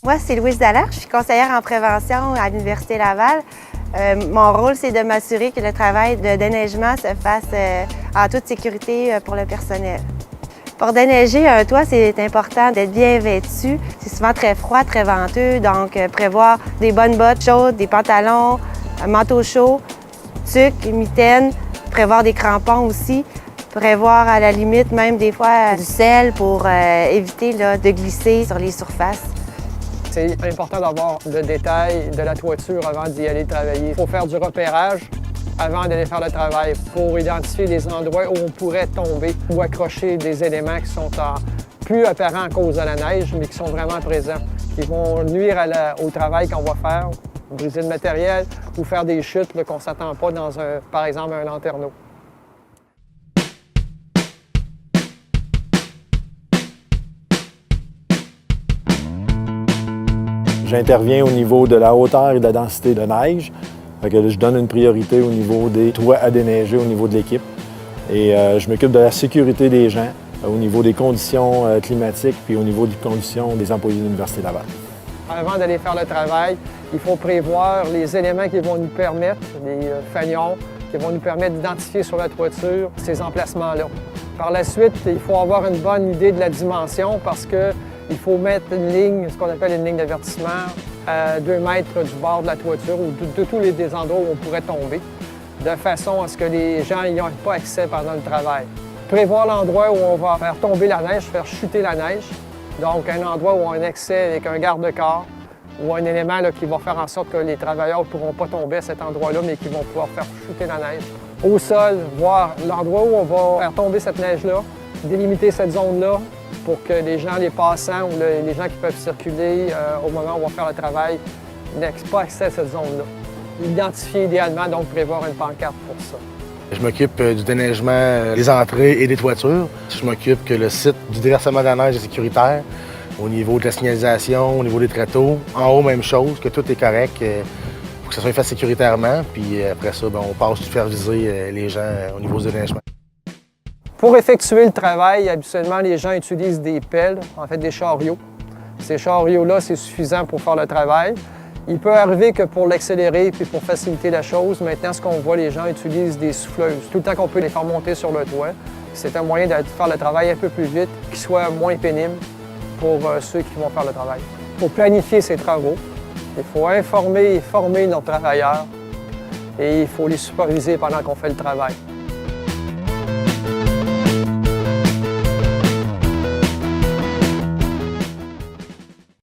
Moi, c'est Louise Dallaire, je suis conseillère en prévention à l'Université Laval. Mon rôle, c'est de m'assurer que le travail de déneigement se fasse en toute sécurité pour le personnel. Pour déneiger un toit, c'est important d'être bien vêtu. C'est souvent très froid, très venteux, donc prévoir des bonnes bottes chaudes, des pantalons, un manteau chaud, tuque, mitaine, prévoir des crampons aussi, prévoir à la limite même des fois du sel pour éviter de glisser sur les surfaces. C'est important d'avoir le détail de la toiture avant d'y aller travailler. Il faut faire du repérage avant d'aller faire le travail pour identifier des endroits où on pourrait tomber ou accrocher des éléments qui sont plus apparents à cause de la neige, mais qui sont vraiment présents, qui vont nuire au travail qu'on va faire, briser le matériel ou faire des chutes qu'on ne s'attend pas dans, par exemple, un lanterneau. J'interviens au niveau de la hauteur et de la densité de neige. Je donne une priorité au niveau des toits à déneiger au niveau de l'équipe. Et je m'occupe de la sécurité des gens au niveau des conditions climatiques puis au niveau des conditions des employés de l'Université Laval. Avant d'aller faire le travail, il faut prévoir les éléments qui vont nous permettre, les fanions, qui vont nous permettre d'identifier sur la toiture ces emplacements-là. Par la suite, il faut avoir une bonne idée de la dimension parce qu'il faut mettre une ligne, ce qu'on appelle une ligne d'avertissement, à 2 mètres du bord de la toiture ou de tous les endroits où on pourrait tomber, de façon à ce que les gens n'y aient pas accès pendant le travail. Prévoir l'endroit où on va faire tomber la neige, faire chuter la neige. Donc, un endroit où on a un accès avec un garde-corps ou un élément qui va faire en sorte que les travailleurs ne pourront pas tomber à cet endroit-là, mais qui vont pouvoir faire chuter la neige. Au sol, voir l'endroit où on va faire tomber cette neige-là, délimiter cette zone-là pour que les gens, les passants ou les gens qui peuvent circuler au moment où on va faire le travail n'aient pas accès à cette zone-là. Identifier idéalement, donc prévoir une pancarte pour ça. Je m'occupe du déneigement des entrées et des toitures. Je m'occupe que le site du déversement de la neige est sécuritaire. Au niveau de la signalisation, au niveau des tréteaux. En haut, même chose, que tout est correct pour que ça soit fait sécuritairement. Puis après ça, on passe superviser les gens au niveau du déneigement. Pour effectuer le travail, habituellement, les gens utilisent des pelles, en fait des chariots. Ces chariots-là, c'est suffisant pour faire le travail. Il peut arriver que pour l'accélérer puis pour faciliter la chose, maintenant, ce qu'on voit, les gens utilisent des souffleuses. Tout le temps qu'on peut les faire monter sur le toit, c'est un moyen de faire le travail un peu plus vite, qui soit moins pénible pour ceux qui vont faire le travail. Pour planifier ces travaux, il faut informer et former nos travailleurs et il faut les superviser pendant qu'on fait le travail.